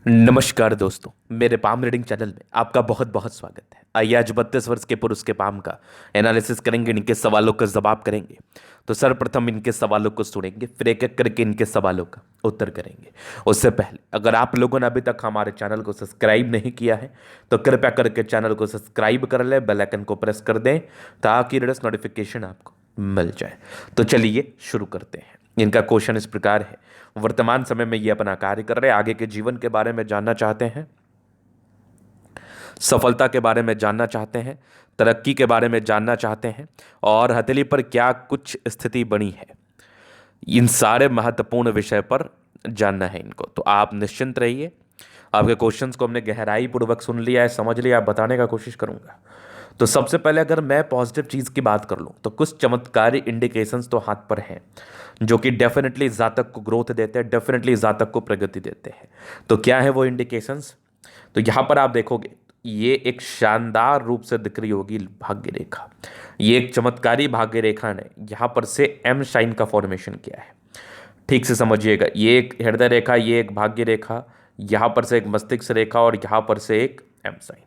नमस्कार दोस्तों, मेरे पाम रीडिंग चैनल में आपका बहुत बहुत स्वागत है। आइए आज 32 वर्ष के पुरुष के पाम का एनालिसिस करेंगे, इनके सवालों का जवाब करेंगे। तो सर्वप्रथम इनके सवालों को सुनेंगे, फिर एक एक करके इनके सवालों का उत्तर करेंगे। उससे पहले अगर आप लोगों ने अभी तक हमारे चैनल को सब्सक्राइब नहीं किया है तो कृपया करके चैनल को सब्सक्राइब कर लें, बेल आइकन को प्रेस कर दें ताकि लेटेस्ट नोटिफिकेशन आपको मिल जाए। तो चलिए शुरू करते हैं। इनका क्वेश्चन इस प्रकार है, वर्तमान समय में ये अपना कार्य कर रहे हैं, आगे के जीवन के बारे में जानना चाहते हैं, सफलता के बारे में जानना चाहते हैं, तरक्की के बारे में जानना चाहते हैं और हथेली पर क्या कुछ स्थिति बनी है। इन सारे महत्वपूर्ण विषय पर जानना है इनको। तो आप निश्चिंत रहिए, आपके क्वेश्चंस को हमने गहराई पूर्वक सुन लिया है, समझ लिया, बताने का कोशिश करूंगा। तो सबसे पहले अगर मैं पॉजिटिव चीज़ की बात कर लूँ तो कुछ चमत्कारी इंडिकेशंस तो हाथ पर हैं जो कि डेफिनेटली जातक को ग्रोथ देते हैं, डेफिनेटली जातक को प्रगति देते हैं। तो क्या है वो इंडिकेशंस? तो यहाँ पर आप देखोगे ये एक शानदार रूप से दिख रही होगी भाग्य रेखा। ये एक चमत्कारी भाग्य रेखा ने यहाँ पर से एम शाइन का फॉर्मेशन किया है। ठीक से समझिएगा, ये एक हृदय रेखा, ये एक भाग्य रेखा, यहाँ पर से एक मस्तिष्क रेखा और यहाँ पर से एक एम साइन।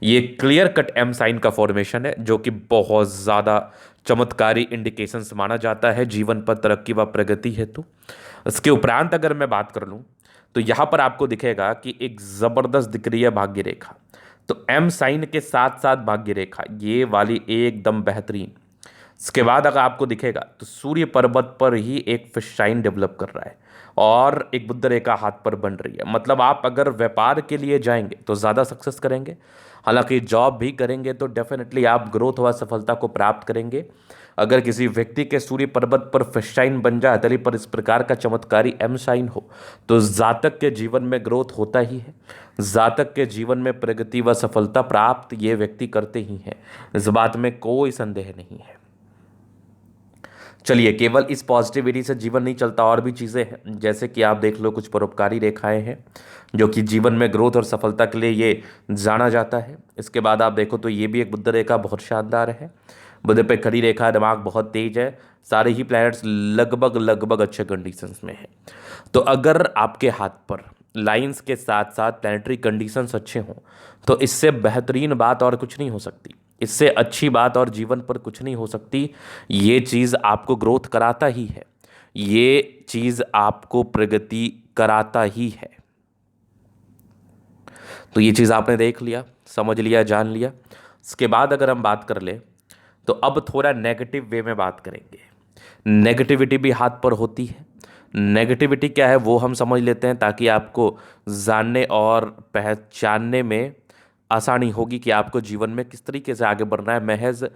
ये क्लियर कट एम साइन का फॉर्मेशन है जो कि बहुत ज़्यादा चमत्कारी इंडिकेशंस माना जाता है जीवन पर तरक्की व प्रगति हेतु। इसके उपरांत अगर मैं बात कर लूँ तो यहाँ पर आपको दिखेगा कि एक ज़बरदस्त दिख रही है भाग्य रेखा। तो एम साइन के साथ साथ भाग्य रेखा ये वाली एकदम बेहतरीन। इसके बाद अगर आपको दिखेगा तो सूर्य पर्वत पर ही एक फिश साइन डेवलप कर रहा है और एक बुध रेखा हाथ पर बन रही है। मतलब आप अगर व्यापार के लिए जाएंगे तो ज़्यादा सक्सेस करेंगे, हालांकि जॉब भी करेंगे तो डेफिनेटली आप ग्रोथ व सफलता को प्राप्त करेंगे। अगर किसी व्यक्ति के सूर्य पर्वत पर फिश साइन बन जाए, हथेली पर इस प्रकार का चमत्कारी एम साइन हो, तो जातक के जीवन में ग्रोथ होता ही है, जातक के जीवन में प्रगति व सफलता प्राप्त ये व्यक्ति करते ही हैं। इस बात में कोई संदेह नहीं है। चलिए, केवल इस पॉजिटिविटी से जीवन नहीं चलता, और भी चीज़ें हैं। जैसे कि आप देख लो, कुछ परोपकारी रेखाएं हैं जो कि जीवन में ग्रोथ और सफलता के लिए ये जाना जाता है। इसके बाद आप देखो तो ये भी एक बुध रेखा बहुत शानदार है। बुध पे खड़ी रेखा, दिमाग बहुत तेज है, सारे ही प्लैनेट्स लगभग लगभग अच्छे कंडीशंस में हैं। तो अगर आपके हाथ पर लाइंस के साथ साथ प्लैनेटरी कंडीशंस अच्छे हों तो इससे बेहतरीन बात और कुछ नहीं हो सकती, इससे अच्छी बात और जीवन पर कुछ नहीं हो सकती। ये चीज़ आपको ग्रोथ कराता ही है, ये चीज़ आपको प्रगति कराता ही है। तो ये चीज़ आपने देख लिया, समझ लिया, जान लिया। इसके बाद अगर हम बात कर ले तो अब थोड़ा नेगेटिव वे में बात करेंगे। नेगेटिविटी भी हाथ पर होती है। नेगेटिविटी क्या है वो हम समझ लेते हैं ताकि आपको जानने और पहचानने में आसानी होगी कि आपको जीवन में किस तरीके से आगे बढ़ना है। महज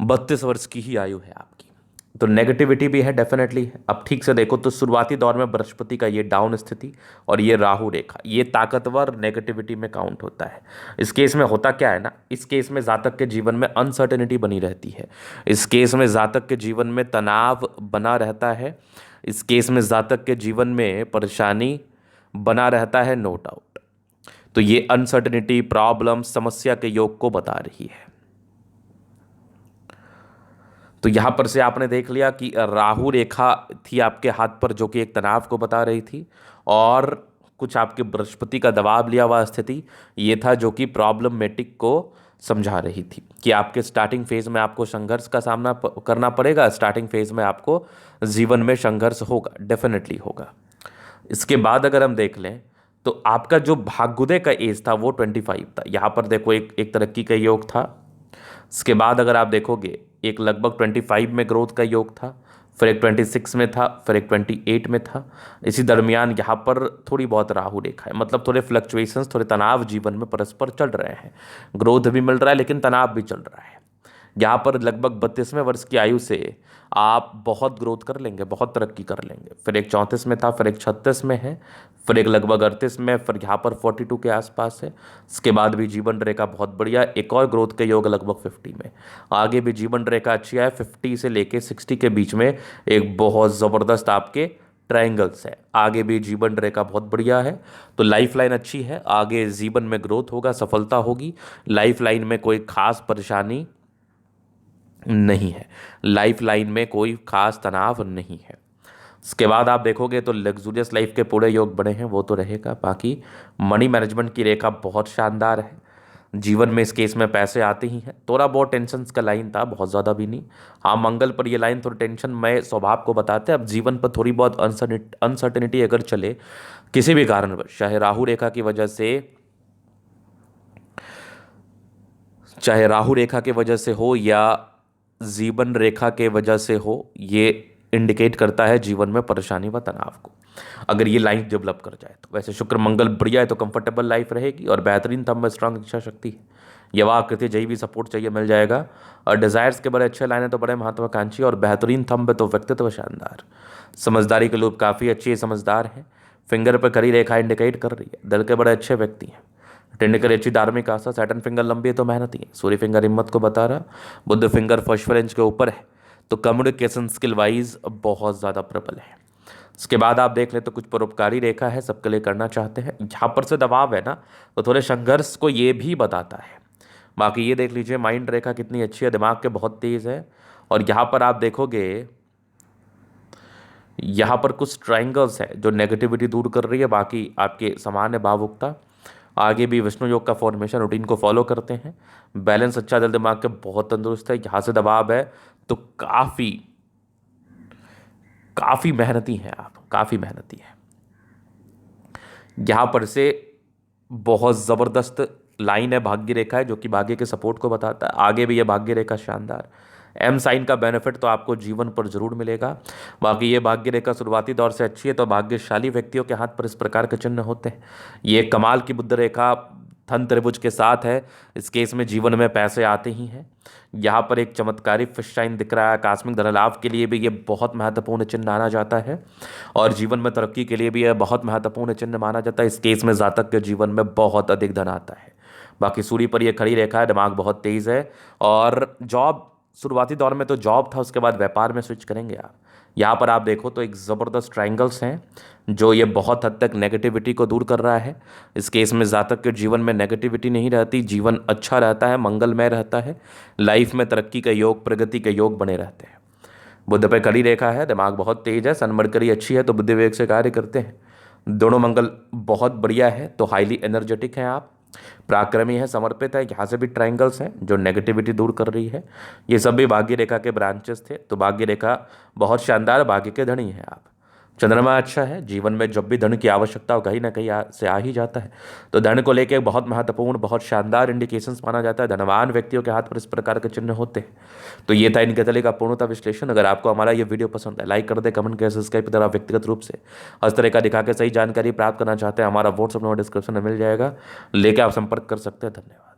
32 वर्ष की ही आयु है आपकी, तो नेगेटिविटी भी है डेफिनेटली है। अब ठीक से देखो तो शुरुआती दौर में बृहस्पति का ये डाउन स्थिति और ये राहु रेखा, ये ताकतवर नेगेटिविटी में काउंट होता है। इस केस में होता क्या है ना, इस केस में जातक के जीवन में अनसर्टेनिटी बनी रहती है, इस केस में जातक के जीवन में तनाव बना रहता है, इस केस में जातक के जीवन में परेशानी बना रहता है, नो डाउट। तो ये अनसर्टेनिटी, प्रॉब्लम, समस्या के योग को बता रही है। तो यहां पर से आपने देख लिया कि राहु रेखा थी आपके हाथ पर जो कि एक तनाव को बता रही थी, और कुछ आपके बृहस्पति का दबाव लिया हुआ स्थिति ये था जो कि प्रॉब्लमेटिक को समझा रही थी कि आपके स्टार्टिंग फेज में आपको संघर्ष का सामना करना पड़ेगा, स्टार्टिंग फेज में आपको जीवन में संघर्ष होगा, डेफिनेटली होगा। इसके बाद अगर हम देख लें तो आपका जो भाग्योदय का एज था वो 25 था। यहाँ पर देखो एक तरक्की का योग था। इसके बाद अगर आप देखोगे एक लगभग 25 में ग्रोथ का योग था, फिर एक 26 में था, फिर एक 28 में था। इसी दरमियान यहाँ पर थोड़ी बहुत राहु रेखा है, मतलब थोड़े फ्लक्चुएशंस, थोड़े तनाव जीवन में परस्पर चल रहे हैं। ग्रोथ भी मिल रहा है लेकिन तनाव भी चल रहा है। यहाँ पर लगभग 32वें वर्ष की आयु से आप बहुत ग्रोथ कर लेंगे, बहुत तरक्की कर लेंगे। फिर एक 34 में था, फिर एक 36 में है, फिर एक लगभग 38 में, फिर यहाँ पर 42 के आसपास है। इसके बाद भी जीवन रेखा बहुत बढ़िया, एक और ग्रोथ के योग लगभग 50 में। आगे भी जीवन रेखा अच्छी है, 50 से लेके 60 के बीच में एक बहुत ज़बरदस्त आपके ट्रायंगल्स है। आगे भी जीवन रेखा बहुत बढ़िया है, तो लाइफ लाइन अच्छी है, आगे जीवन में ग्रोथ होगा, सफलता होगी। लाइफ लाइन में कोई खास परेशानी नहीं है, लाइफ लाइन में कोई खास तनाव नहीं है। इसके बाद आप देखोगे तो लग्जूरियस लाइफ के पूरे योग बने हैं, वो तो रहेगा। बाकी मनी मैनेजमेंट की रेखा बहुत शानदार है। जीवन में इस केस में पैसे आते ही हैं। थोड़ा बहुत टेंशन का लाइन था, बहुत ज़्यादा भी नहीं। हाँ, मंगल पर ये लाइन थोड़ी टेंशन में स्वभाव को बताते हैं। अब जीवन पर थोड़ी बहुत अनसर्टेनिटी अगर चले किसी भी कारणवश, चाहे राहु रेखा की वजह से हो या जीवन रेखा के वजह से हो, ये इंडिकेट करता है जीवन में परेशानी व तनाव को, अगर ये लाइन डेवलप कर जाए तो। वैसे शुक्र मंगल बढ़िया है तो कंफर्टेबल लाइफ रहेगी। और बेहतरीन थंब में स्ट्रांग इच्छा शक्ति है, यवा आकृति जही भी सपोर्ट चाहिए मिल जाएगा। और डिजायर्स के बड़े अच्छे लाइन है तो बड़े महत्वाकांक्षी, और बेहतरीन थंब है तो व्यक्तित्व शानदार। समझदारी के लोग काफ़ी अच्छी समझदार हैं। फिंगर पर खड़ी रेखा इंडिकेट कर रही है दिल के बड़े अच्छे व्यक्ति हैं। टेंडकर अच्छी धार्मिक आस्था। सैटर्न फिंगर लंबी है तो मेहनती है। सूर्य फिंगर हिम्मत को बता रहा। बुद्ध फिंगर फर्स्ट इंच के ऊपर है तो कम्युनिकेशन स्किल वाइज बहुत ज़्यादा प्रबल है। इसके बाद आप देख ले तो कुछ परोपकारी रेखा है, सबके लिए करना चाहते हैं। यहाँ पर से दबाव है ना, तो थोड़े संघर्ष को ये भी बताता है। बाकी ये देख लीजिए माइंड रेखा कितनी अच्छी है, दिमाग के बहुत तेज है। और यहाँ पर आप देखोगे, यहाँ पर कुछ ट्रायंगल्स है जो नेगेटिविटी दूर कर रही है। बाकी आपके सामान्य भावुकता, आगे भी विष्णु योग का फॉर्मेशन रूटीन को फॉलो करते हैं। बैलेंस अच्छा, दिल दिमाग के बहुत तंदुरुस्त है। यहाँ से दबाव है तो काफ़ी काफ़ी मेहनती हैं आप, काफ़ी मेहनती हैं। यहाँ पर से बहुत ज़बरदस्त लाइन है, भाग्य रेखा है, जो कि भाग्य के सपोर्ट को बताता है। आगे भी यह भाग्य रेखा शानदार। एम साइन का बेनिफिट तो आपको जीवन पर जरूर मिलेगा। बाकी ये भाग्य रेखा शुरुआती दौर से अच्छी है तो भाग्यशाली व्यक्तियों के हाथ पर इस प्रकार के चिन्ह होते हैं। ये कमाल की बुद्ध रेखा धन त्रिभुज के साथ है। इस केस में जीवन में पैसे आते ही हैं। यहाँ पर एक चमत्कारी फिश साइन दिख रहा है, आकस्मिक धन लाभ के लिए भी ये बहुत महत्वपूर्ण चिन्ह माना जाता है। और जीवन में तरक्की के लिए भी यह बहुत महत्वपूर्ण चिन्ह माना जाता है। इस केस में जातक के जीवन में बहुत अधिक धन आता है। बाकी सूर्य पर यह खड़ी रेखा है, दिमाग बहुत तेज़ है। और जॉब शुरुआती दौर में तो जॉब था, उसके बाद व्यापार में स्विच करेंगे आप। यहाँ पर आप देखो तो एक ज़बरदस्त ट्रायंगल्स हैं जो ये बहुत हद तक नेगेटिविटी को दूर कर रहा है। इस केस में जातक के जीवन में नेगेटिविटी नहीं रहती, जीवन अच्छा रहता है, मंगलमय रहता है। लाइफ में तरक्की के योग, प्रगति के योग बने रहते हैं। बुध पे खड़ी रेखा है, दिमाग बहुत तेज है, सन मरकरी अच्छी है तो बुद्धि विवेक से कार्य करते हैं। दोनों मंगल बहुत बढ़िया है तो हाईली एनर्जेटिक हैं आप, पराक्रमी है, समर्पित है। यहाँ से भी ट्रायंगल्स हैं जो नेगेटिविटी दूर कर रही है। ये सब भी भाग्य रेखा के ब्रांचेस थे तो भाग्य रेखा बहुत शानदार, भाग्य के धनी हैं आप। चंद्रमा अच्छा है, जीवन में जब भी धन की आवश्यकता हो कहीं ना कहीं से आ ही जाता है। तो धन को लेकर बहुत महत्वपूर्ण, बहुत शानदार इंडिकेशंस माना जाता है। धनवान व्यक्तियों के हाथ पर इस प्रकार के चिन्ह होते हैं। तो ये था इनके तले का पूर्णतः विश्लेषण। अगर आपको हमारा ये वीडियो पसंद है, लाइक कर दे, कमेंट करें, सब्सक्राइब करें। आप व्यक्तिगत रूप से हर तरह का दिखा के सही जानकारी प्राप्त करना चाहते हैं, हमारा व्हाट्सअप नंबर डिस्क्रिप्शन में मिल जाएगा, लेकर आप संपर्क कर सकते हैं। धन्यवाद।